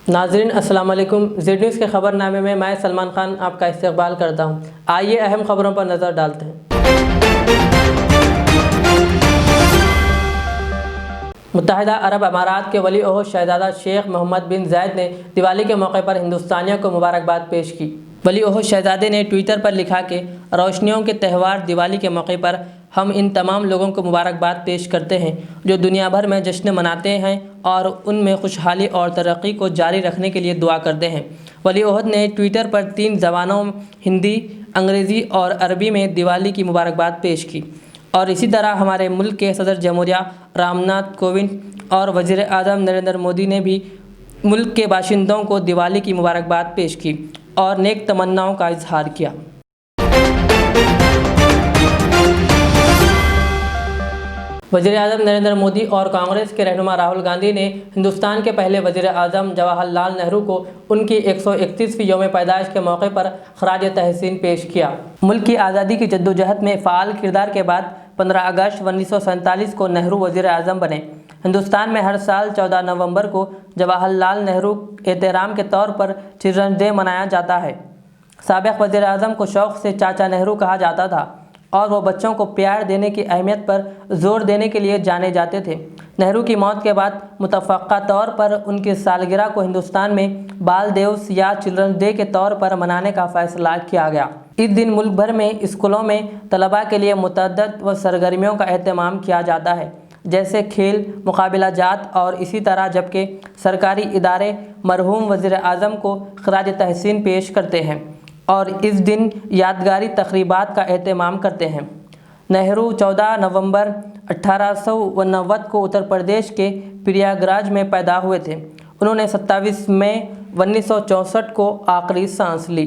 नाज़रीन अस्सलाम वालेकुम। ज़ेड न्यूज़ के ख़बरनामे में मैं सलमान खान आपका इस्तकबाल करता हूँ। आइए अहम ख़बरों पर नज़र डालते हैं। मुत्तहिदा अरब अमारात के वली ओहद शहज़ादा शेख मोहम्मद बिन ज़ायद ने दिवाली के मौके पर हिंदुस्तानियों को मुबारकबाद पेश की। वली ओहद शहज़ादे ने ट्विटर पर लिखा कि रोशनियों के त्यौहार दिवाली के मौके पर हम इन तमाम लोगों को मुबारकबाद पेश करते हैं जो दुनिया भर में जश्न मनाते हैं और उनमें खुशहाली और तरक्की को जारी रखने के लिए दुआ करते हैं। वली ओहद ने ट्विटर पर 3 ज़बानों हिंदी, अंग्रेज़ी और अरबी में दिवाली की मुबारकबाद पेश की और इसी तरह हमारे मुल्क के सदर जमहूरिया रामनाथ कोविंद और वज़ीर आज़म नरेंद्र मोदी ने भी मुल्क के बाशिंदों को दिवाली की मुबारकबाद पेश की और नेक तमन्नाओं का इजहार किया। वज़ीर आज़म नरेंद्र मोदी और कांग्रेस के रहनुमा राहुल गांधी ने हिंदुस्तान के पहले वज़ीर आज़म जवाहरलाल नेहरू को उनकी 131वीं यौम पैदाइश के मौके पर खराज तहसीन पेश किया। मुल्क की आज़ादी की जद्दोजहद में फ़ाल किरदार के बाद 15 अगस्त 1947 को नेहरू वज़ीर आज़म बने। हिंदुस्तान में हर साल 14 नवंबर को जवाहरलाल नेहरू एहतराम के तौर पर चिल्ड्रंस डे मनाया जाता है। साबिक़ वज़ीर आज़म को शौक़ से चाचा नेहरू कहा जाता था और वो बच्चों को प्यार देने की अहमियत पर ज़ोर देने के लिए जाने जाते थे। नेहरू की मौत के बाद मुतफ़क्का तौर पर उनकी सालगिरह को हिंदुस्तान में बाल दिवस या चिल्ड्रंस डे के तौर पर मनाने का फ़ैसला किया गया। इस दिन मुल्क भर में स्कूलों में तलबा के लिए मुतअद्दिद व सरगर्मियों का एहतमाम किया जाता है, जैसे खेल, मुकाबला जात और इसी तरह, जबकि सरकारी इदारे मरहूम वज़ीर आज़म को खराज तहसीन पेश करते हैं और इस दिन यादगारी तक़रीबात का एहतमाम करते हैं। नेहरू 14 नवंबर 1889 को उत्तर प्रदेश के प्रयागराज में पैदा हुए थे। उन्होंने 27 मई 1964 को आखिरी सांस ली।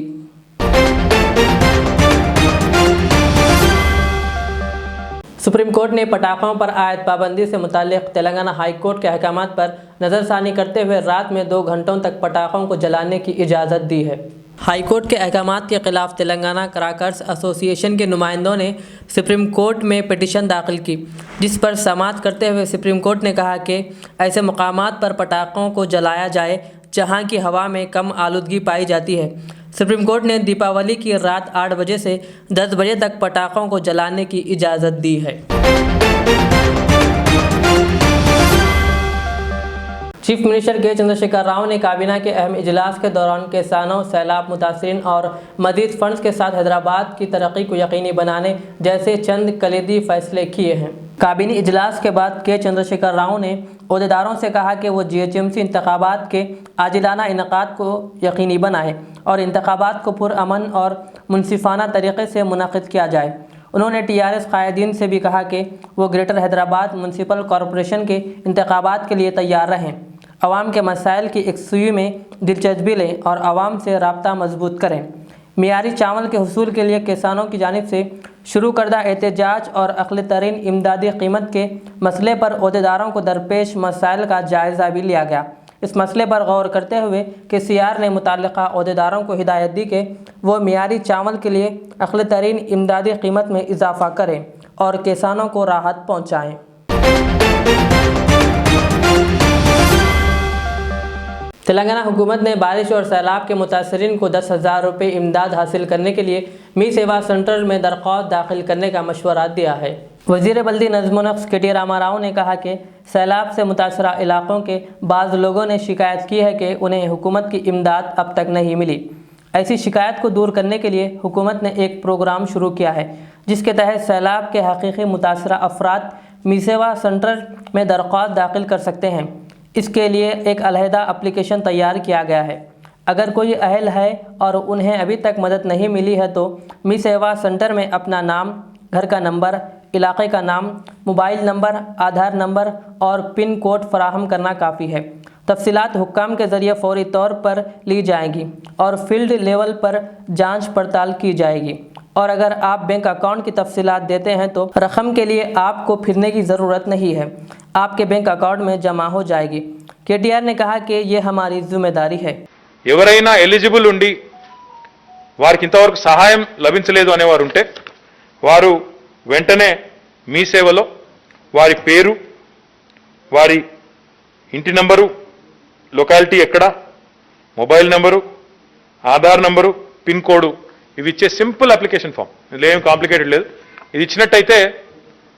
सुप्रीम कोर्ट ने पटाखों पर आयद पाबंदी से मुताल्लिक़ तेलंगाना हाई कोर्ट के अहकामात पर नज़रसानी करते हुए रात में 2 घंटों तक पटाखों को जलाने की इजाज़त दी है। हाई कोर्ट के अहकामात के ख़िलाफ़ तेलंगाना क्रैकर्स एसोसिएशन के नुमाइंदों ने सुप्रीम कोर्ट में पिटीशन दाखिल की, जिस पर समाअत करते हुए सुप्रीम कोर्ट ने कहा कि ऐसे मकामात पर पटाखों को जलाया जाए जहां की हवा में कम आलूदगी पाई जाती है। सुप्रीम कोर्ट ने दीपावली की रात 8 बजे से 10 बजे तक पटाखों को जलाने की इजाज़त दी है। चीफ मिनिस्टर के चंद्रशेखर राव ने काबीना के अहम इजलास के दौरान किसानों, सैलाब मुतासरीन और मज़ीद फंड्स के साथ हैदराबाद की तरक्की को यकीनी बनाने जैसे चंद कलीदी फैसले किए हैं। काबीनी इजलास के बाद के चंद्रशेखर राव ने ओहदेदारों से कहा कि वो GHMC इंतखाबात के आजिलाना इनकाद को यकीनी बनाएं और इंतखाबात को पुरअमन और मुनसिफाना तरीक़े से मुनक़िद किया जाए। उन्होंने TRS कायदीन से भी कहा कि वो ग्रेटर हैदराबाद म्यूनसिपल कॉरपोरेशन के इंतखाबात के लिए तैयार रहें, अवाम के मसाइल की यकसुई में दिलचस्पी लें और अवाम से राब्ता मजबूत करें। मियारी चावल के हुसूल के लिए किसानों की जानिब से शुरू करदा एहतजाज और अक़ली तरीन इमदादी कीमत के मसले पर ओहदेदारों को दरपेश मसाइल का जायज़ा भी लिया गया। इस मसले पर गौर करते हुए KCR ने मुतल्लिक़ा ओहदेदारों को हिदायत दी कि वो मियारी चावल के लिए अक़ली तरीन इमदादी कीमत में इजाफ़ा करें और किसानों को राहत पहुँचाएँ। तेलंगाना हुकूमत ने बारिश और सैलाब के मुतासरीन को 10,000 रुपये इमदाद हासिल करने के लिए मी सेवा सेंटर में दरख्वास्त दाखिल करने का मशवरा दिया है। वज़ीर बल्दी नज़्म व नक्श KT रामाराव ने कहा कि सैलाब से मुतासरा इलाक़ों के बाज़ लोगों ने शिकायत की है कि उन्हें हुकूमत की इमदाद अब तक नहीं मिली। ऐसी शिकायत को दूर करने के लिए हुकूमत ने एक प्रोग्राम शुरू किया है, जिसके तहत सैलाब के हकीकी मुतासरा अफराद मी सेवा सेंटर में दरख्वास्त दाखिल कर सकते हैं। इसके लिए एक अलहदा एप्लीकेशन तैयार किया गया है। अगर कोई अहल है और उन्हें अभी तक मदद नहीं मिली है तो मी सेवा सेंटर में अपना नाम, घर का नंबर, इलाक़े का नाम, मोबाइल नंबर, आधार नंबर और पिन कोड फराहम करना काफ़ी है। तफसीलात हुक्काम के ज़रिए फ़ौरी तौर पर ली जाएंगी और फील्ड लेवल पर जांच पड़ताल की जाएगी और अगर आप बैंक अकाउंट की तफसीलात देते हैं तो रकम के लिए आपको फिरने की ज़रूरत नहीं है, आपके बैंक अकाउंट में जमा हो जाएगी। KTR ने कहा कि ये हमारी जिम्मेदारी है। ఎవరైనా ఎలిజిబుల్ ఉండి వారికి ఇంతవరకు సహాయం లభించలేదు అనేవారు ఉంటే వారు వెంటనే మీ సేవలో వారి పేరు, వారి ఇంటి నంబరు, లొకాలిటీ ఎక్కడ, mobile number, Aadhaar number, pin code ఇవి ఇచ్చే సింపుల్ అప్లికేషన్ ఫామ్. ఇందులో ఏం కాంప్లికేటెడ్ లేదు. ఇది ఇచ్చినట్టయితే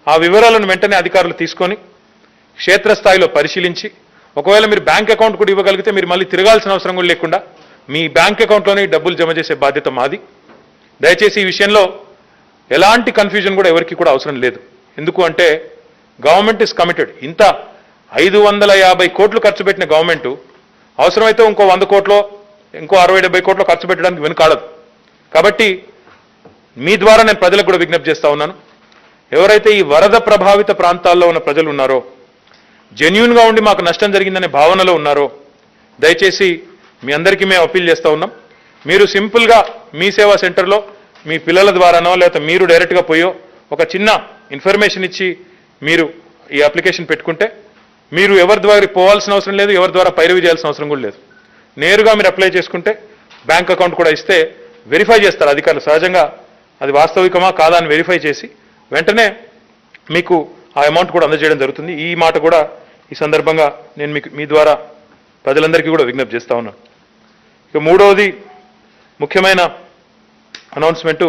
ఆ వివరాలను వెంటనే అధికారులు తీసుకొని క్షేత్రస్థాయిలో పరిశీలించి ఒకవేళ మీరు బ్యాంక్ అకౌంట్ కూడా ఇవ్వగలిగితే మీరు మళ్ళీ తిరగాల్సిన అవసరం కూడా లేకుండా మీ బ్యాంక్ అకౌంట్లోనే డబ్బులు జమ చేసే బాధ్యత మాది. దయచేసి ఈ విషయంలో ఎలాంటి కన్ఫ్యూజన్ కూడా ఎవరికి కూడా అవసరం లేదు. ఎందుకు అంటే గవర్నమెంట్ ఇస్ కమిటెడ్. ఇంత 550 కోట్లు ఖర్చు పెట్టిన గవర్నమెంట్ అవసరమైతే ఇంకో 100 కోట్లో ఇంకో 60-70 కోట్లు ఖర్చు పెట్టడానికి వెనుకాడదు. కాబట్టి మీ ద్వారా నేను ప్రజలకు కూడా విజ్ఞప్తి చేస్తా ఉన్నాను. ఎవరైతే ఈ వరద ప్రభావిత ప్రాంతాల్లో ఉన్న ప్రజలు ఉన్నారో, జెన్యూన్గా ఉండి మాకు నష్టం జరిగిందనే భావనలో ఉన్నారో, దయచేసి మీ అందరికీ మేము అప్పీల్ చేస్తూ ఉన్నాం. మీరు సింపుల్గా మీ సేవా సెంటర్లో మీ పిల్లల ద్వారానో లేకపోతే మీరు డైరెక్ట్గా పోయో ఒక చిన్న ఇన్ఫర్మేషన్ ఇచ్చి మీరు ఈ అప్లికేషన్ పెట్టుకుంటే మీరు ఎవరి ద్వారా పోవాల్సిన అవసరం లేదు, ఎవరి ద్వారా పైరవి చేయాల్సిన అవసరం కూడా లేదు. నేరుగా మీరు అప్లై చేసుకుంటే బ్యాంక్ అకౌంట్ కూడా ఇస్తే వెరిఫై చేస్తారు అధికారులు. సహజంగా అది వాస్తవికమా కాదా అని వెరిఫై చేసి వెంటనే మీకు ఆ అమౌంట్ కూడా అందజేయడం జరుగుతుంది. ఈ మాట కూడా ఈ సందర్భంగా నేను మీ ద్వారా ప్రజలందరికీ కూడా విజ్ఞప్తి చేస్తా ఉన్నాను. ఇక మూడవది ముఖ్యమైన అనౌన్స్మెంటు,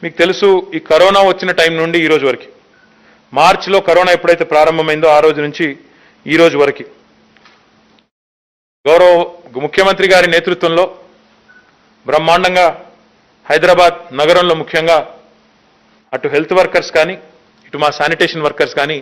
మీకు తెలుసు ఈ కరోనా వచ్చిన టైం నుండి ఈ రోజు వరకు, మార్చిలో కరోనా ఎప్పుడైతే ప్రారంభమైందో ఆ రోజు నుంచి ఈ రోజు వరకు గౌరవ ముఖ్యమంత్రి గారి నేతృత్వంలో బ్రహ్మాండంగా హైదరాబాద్ నగరంలో ముఖ్యంగా అటు హెల్త్ వర్కర్స్ కానీ ఇటు మా శానిటేషన్ వర్కర్స్ కానీ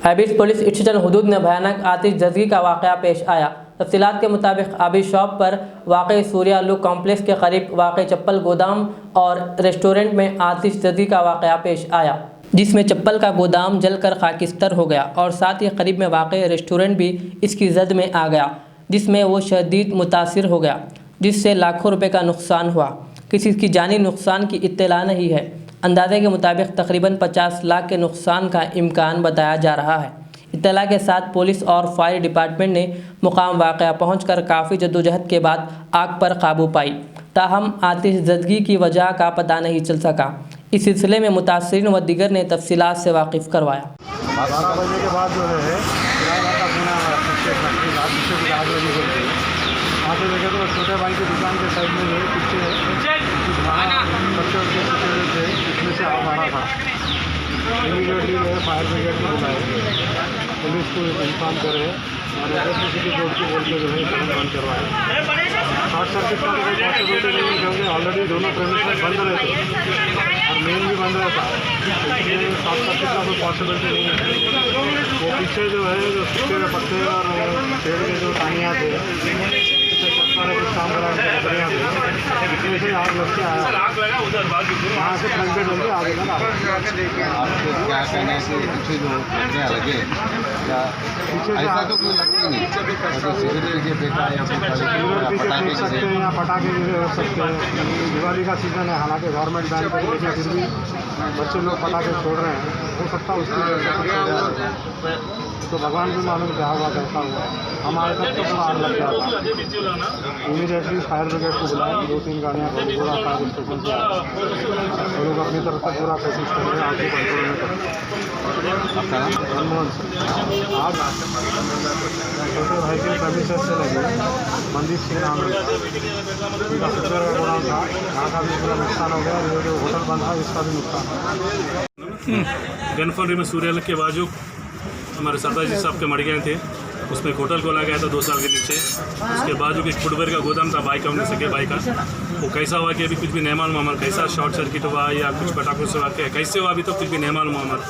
हैबिस पुलिस स्टेशन हुदूद में भयानक आतिशबाजी का वाक़या पेश आया। तफसीलात के मुताबिक आबिद शॉप पर वाक़ सूर्या लुक कॉम्प्लेक्स के करीब वाक़ चप्पल गोदाम और रेस्टोरेंट में आतिशबाजी का वाक़या पेश आया, जिसमें चप्पल का गोदाम जलकर खाकिस्तर हो गया और साथ ही करीब में वाक़ रेस्टोरेंट भी इसकी जद में आ गया, जिसमें वो शदीद मुतासिर हो गया, जिससे लाखों रुपए का नुकसान हुआ। किसी की जानी नुकसान की इत्तला नहीं है। अंदाजे के मुताबिक तकरीबन 50 लाख के नुकसान का इम्कान बताया जा रहा है। इत्तला के साथ पुलिस और फायर डिपार्टमेंट ने मुकाम वाक़या पहुंचकर काफ़ी जद्दोजहद के बाद आग पर काबू पाई, ताहम आतिशज़दगी की वजह का पता नहीं चल सका। इस सिलसिले में मुतासरीन व दिगर ने तफसीलात से वाकिफ़ करवाया। 12 बजे के बाद जो है किराएदार का फोन आया, वहाँ पे देखे तो छोटे भाई की दुकान के साइड में जो है पीछे बच्चे थे, इसमें से आग आ रहा था। इमीडिएटली जो है फायर ब्रिगेड को बुलाए, पुलिस को इन्फॉर्म करे और इलेक्ट्रिसिटी बोर्ड को बोल के जो है बंद करवाए। शॉर्ट सर्किट का कोई पॉसिबिलिटी नहीं है क्योंकि ऑलरेडी दोनों प्रेमिसेस बंद रहते और मेन भी बंद रहता, इसलिए शॉर्ट सर्किट का कोई पॉसिबिलिटी नहीं है। वो पीछे जो है जो सूखे के पत्ते और पेड़ के जो टानियाँ थे कुछ काम करा लकड़ियाँ थी, इसमें से आग लग के आया, वहाँ से फ्रंटेड होकर आगे तक आपके क्या कहने से पीछे जो लकड़ियाँ लगे या ऐसा तो कोई लगती नहीं, सिगरेट के फेंका या फेंक सकते हैं या पटाखे गिरे हो सकते हैं। दिवाली का सीज़न है, हालांकि गवर्नमेंट बैन कर लेकिन फिर भी बच्चे लोग पटाखे छोड़ रहे हैं, हो सकता है उसकी वजह से तो भगवान भी मालूम क्या हुआ कैसा हुआ। हमारे तक तो पूरा आग लग गया था। इमीडिएटली फायर ब्रिगेड को बुलाया, 2-3 गाड़ियाँ पूरा फायर स्टेशन से आया, वो लोग अपनी तरफ से पूरा कोशिश कर रहे हैं आग को कंट्रोल में करने। मनमोहन सिंह आग छोटे भाई के प्रेमिसेस से लगी, मंदीप सिंह नाम है, उनका फुटवेयर का गोडाउन था, यहाँ का भी पूरा नुकसान हो गया। ये जो होटल बंद था इसका भी नुकसान है। गनफरी में सूर्याल के बाजू हमारे सरदार जी साहब के मर गए थे, उसमें होटल खोला गया था 2 साल के नीचे। उसके बाद जो कि फुटवेयर का गोदाम था बाइक हमने सके बाइक का, वो कैसा हुआ कि अभी कुछ भी नहीं मालूम हमारा, कैसा शॉर्ट सर्किट हुआ या कुछ पटाखों से हुआ, कैसे हुआ अभी तो कुछ भी नहीं मालूम हमारा।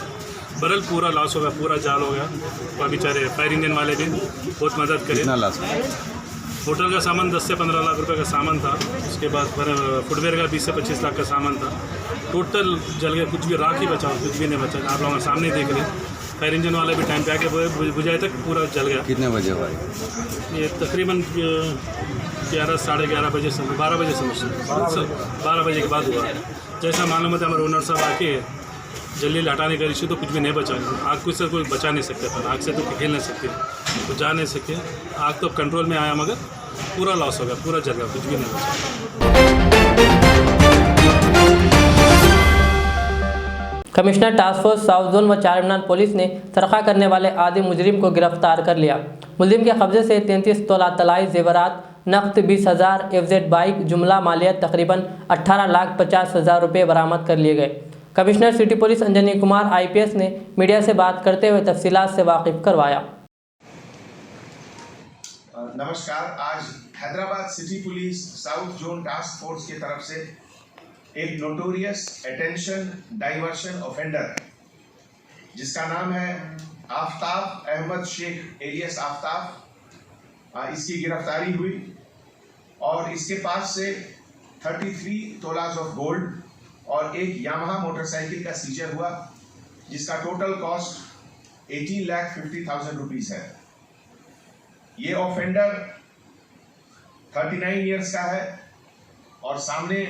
बरल पूरा लॉस हो गया, पूरा जाल हो गया। और बेचारे फायर इंजन वाले भी बहुत मदद करे। होटल का सामान 10 से 15 लाख रुपए का सामान था, उसके बाद फुटवेयर का 20 से 25 लाख का सामान था। टोटल जल गया, कुछ भी राख ही बचा, कुछ भी नहीं बचा। आप लोग सामने देख रहे, फायर इंजन वाले भी टाइम पे आके बुझाए तक पूरा जल गया। कितने बजे हुआ ये तकरीबन 11 साढ़े 11 बजे से 12 बजे समझ 12 बजे के बाद हुआ। जैसा मालूम होता है हमारे ओनर साहब आके जल्दी हटाने का इशू तो कुछ भी नहीं बचा। आग को से कोई बचा नहीं सकते, पर आग से तो खेल नहीं सकते, तो जा नहीं सके। आग तो कंट्रोल में आया मगर पूरा लॉस हो गया, पूरा जल गया, कुछ भी नहीं बचा। Commissioner task force south zone व चारमीनार पुलिस ने सरखा करने वाले आदि मुजरिम को गिरफ्तार कर लिया। मुलजिम के कब्जे से 33 तोला तलाई जेवरात, नकद 20,000, FZ बाइक, जुमला मालियत तकरीबन 18,50,000 रुपये बरामद कर लिए गए। Commissioner city police Anjani Kumar IPS ने मीडिया से बात करते हुए तफसीलात से वाकिफ करवाया। नमस्कार, आज Hyderabad city police south zone task force की तरफ से एक नोटोरियस अटेंशन डाइवर्शन ऑफेंडर जिसका नाम है आफ्ताब अहमद शेख एलियस आफ्ताब, इसकी गिरफ्तारी हुई और इसके पास से 33 तोलाज ऑफ गोल्ड और एक यामाहा मोटरसाइकिल का सीजर हुआ, जिसका टोटल कॉस्ट 18,50,000 रुपीस है। ये ऑफेंडर 39 इयर्स का है और सामने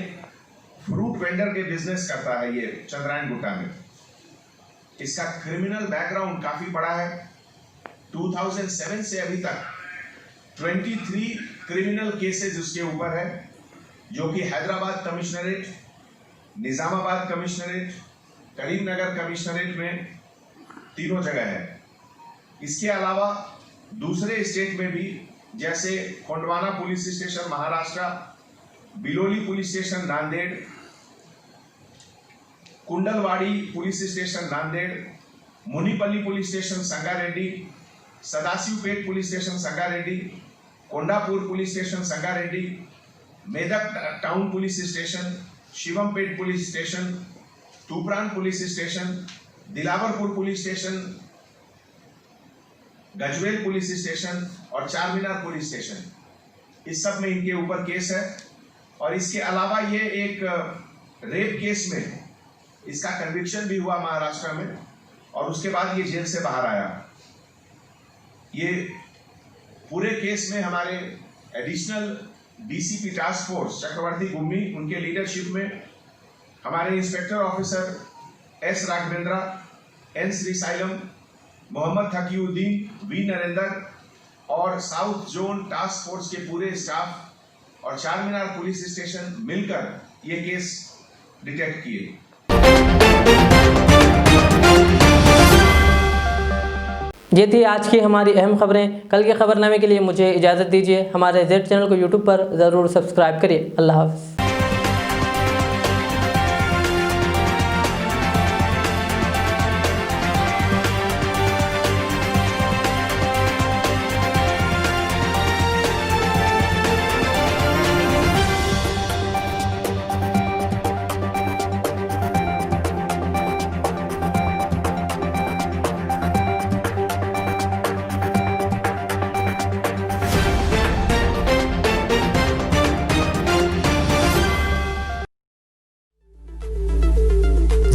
फ्रूट वेंडर के बिजनेस करता है ये चंद्रायन गुट्टा में। इसका क्रिमिनल बैकग्राउंड काफी बड़ा है। 2007 से अभी तक 23 क्रिमिनल केसेस उसके ऊपर है, जो कि Hyderabad commissionerate, Nizamabad commissionerate, Karimnagar commissionerate में तीनों जगह है। इसके अलावा दूसरे स्टेट में भी, जैसे Khondwana police station Maharashtra, Biloli police station Nanded, Kundalwadi police station Nanded, Munipalli police station Sangareddy, Sadashivpet police station Sangareddy, Kondapur police station Sangareddy, Medak town police station, Shivampet police station, Toopran police station, Dilawarpur police station, Gajwel police station और चारमीनार पुलिस स्टेशन, इस सब में इनके ऊपर केस है। और इसके अलावा ये एक रेप केस में इसका कन्विक्शन भी हुआ महाराष्ट्र में और उसके बाद ये जेल से बाहर आया। ये पूरे केस में हमारे additional DCP task force Chakravarthy Gummi, उनके लीडरशिप में हमारे inspector officer S Raghavendra, N Srisailam, Mohammed Taqiuddin, V Narendra और साउथ जोन टास्क फोर्स के पूरे स्टाफ और चारमीनार पुलिस स्टेशन मिलकर ये केस डिटेक्ट किए। ये थी आज की हमारी अहम खबरें। कल के खबरनामे के लिए मुझे इजाज़त दीजिए। हमारे Z चैनल को YouTube पर ज़रूर सब्सक्राइब करिए। अल्लाह हाफ़िज़।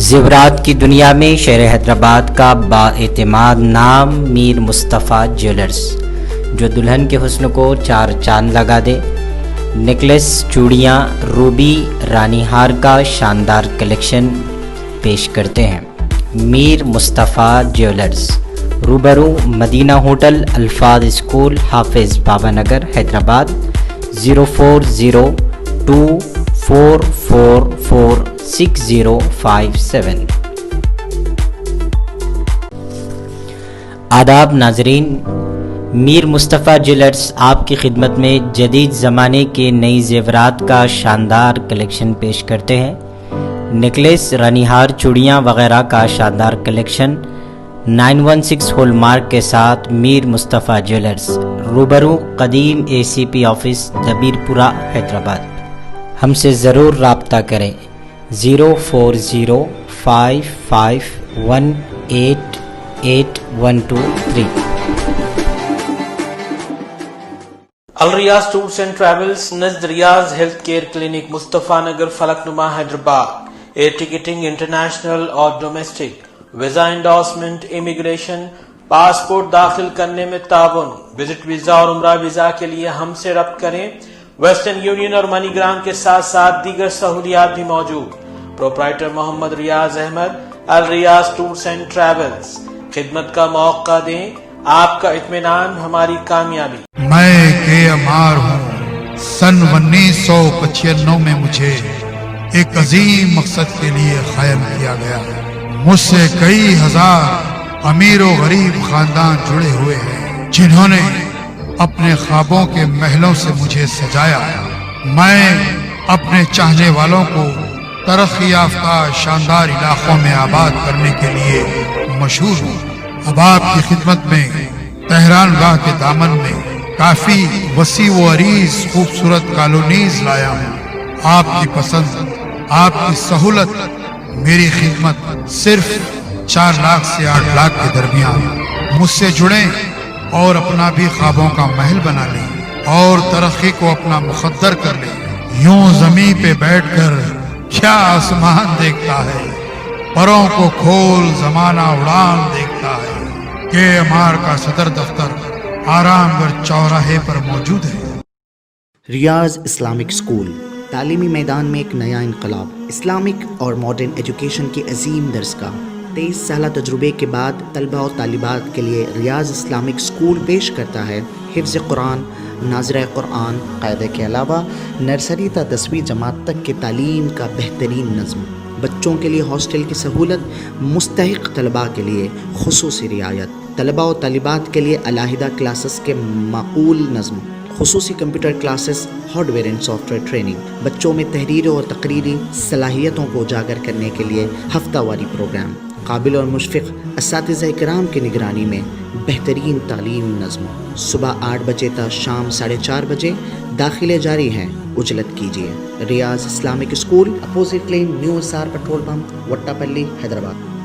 ज़ेवरात की दुनिया में शहर हैदराबाद का बाएतिमाद नाम मीर मुस्तफ़ा ज्वेलर्स, जो दुल्हन के हुस्न को चार चांद लगा दे। नेकलेस, चूड़ियाँ, रूबी, रानी हार का शानदार कलेक्शन पेश करते हैं। मीर मुस्तफ़ा ज्वेलर्स, रूबरू मदीना होटल, अल्फाज स्कूल, हाफिज़ बाबा नगर, हैदराबाद 0402444657। आदाब नाजरीन, मीर मुस्तफ़ा ज्वेलर्स आपकी खिदमत में जदीद ज़माने के नई ज़ेवरात का शानदार कलेक्शन पेश करते हैं। नेकलेस, रानीहार, चूड़ियाँ वगैरह का शानदार कलेक्शन 916 हॉलमार्क के साथ मीर मुस्तफ़ा ज्वेलर्स, रूबरू कदीम ACP ऑफिस, दबीरपुरा, हैदराबाद। हमसे ज़रूर राब्ता करें 0405518812 Al Riyaz tours and travels Najd Riyaz health care clinic, Mustafa Nagar, Falaknuma, Hyderabad. Air ticketing international और domestic, visa endorsement, immigration, passport दाखिल करने में ताउन, विजिट वीजा और उम्रा वीजा के लिए हमसे रब्त करें। वेस्टर्न यूनियन और मनीग्राम के साथ साथ दीगर सहूलियात भी मौजूद। Proprietor Mohammad Riyaz Ahmed, Al Riyaz tours and travels. खिदमत का मौका दें, आपका इत्मीनान हमारी कामयाबी। मैं के अमार हूँ। सन 1995 में मुझे एक अजीम मकसद के लिए कायम किया गया। मुझसे कई हजार अमीर व गरीब खानदान जुड़े हुए हैं जिन्होंने अपने ख्वाबों के महलों से मुझे सजाया। मैं अपने चाहने वालों को तरक्की याफ्ता शानदार इलाकों में आबाद करने के लिए मशहूर हूँ। अब आपकी खिदमत में तेहरान गाह के दामन में काफी वसी व अरीज खूबसूरत कॉलोनीज लाया हूँ। आपकी पसंद, आपकी सहूलत, मेरी खिदमत सिर्फ 4 लाख से 8 लाख के दरमियान। मुझसे जुड़ें और अपना भी ख्वाबों का महल बना लें और तरक्की को अपना मुकद्दर कर लें। यूं जमीन पे बैठकर क्या आसमान देखता है, परों को खोल जमाना उड़ान देखता है। KMR का सदर दफ्तर आरामगढ़ चौराहे पर मौजूद है। रियाज इस्लामिक स्कूल तालीमी मैदान में एक नया इनकलाब। इस्लामिक और मॉडर्न एजुकेशन की अजीम दरसगाह। 23 साल तजुर्बे के बाद तलबा और तालिबात के लिए रियाज इस्लामिक स्कूल पेश करता है हिफ्ज़ कुरान, नाज़िरा कुरान, क़ायदे के अलावा नर्सरी ta 10वीं जमात तक के तालीम का बेहतरीन नज़्म। बच्चों के लिए हॉस्टल की सहूलत, मुस्तहिक़ तलबा के लिए खुसूसी रियायत, तलबा और तालिबात के लिए अलहदा क्लासेस के माकूल नज़्म, खुसूसी computer classes, hardware and software training. बच्चों में तहरीरी और तकरीरी सलाहियतों को उजागर करने के लिए हफ्तावारी प्रोग्राम। काबिल और मुशफ़िक़ असातिज़ा इकराम की निगरानी में बेहतरीन तालीम नज़्म। सुबह 8 बजे तक शाम 4:30 बजे दाखिले जारी हैं, उजलत कीजिए। Riyaz Islamic school, opposite lane, new SR petrol pump, Vattapalli, Hyderabad.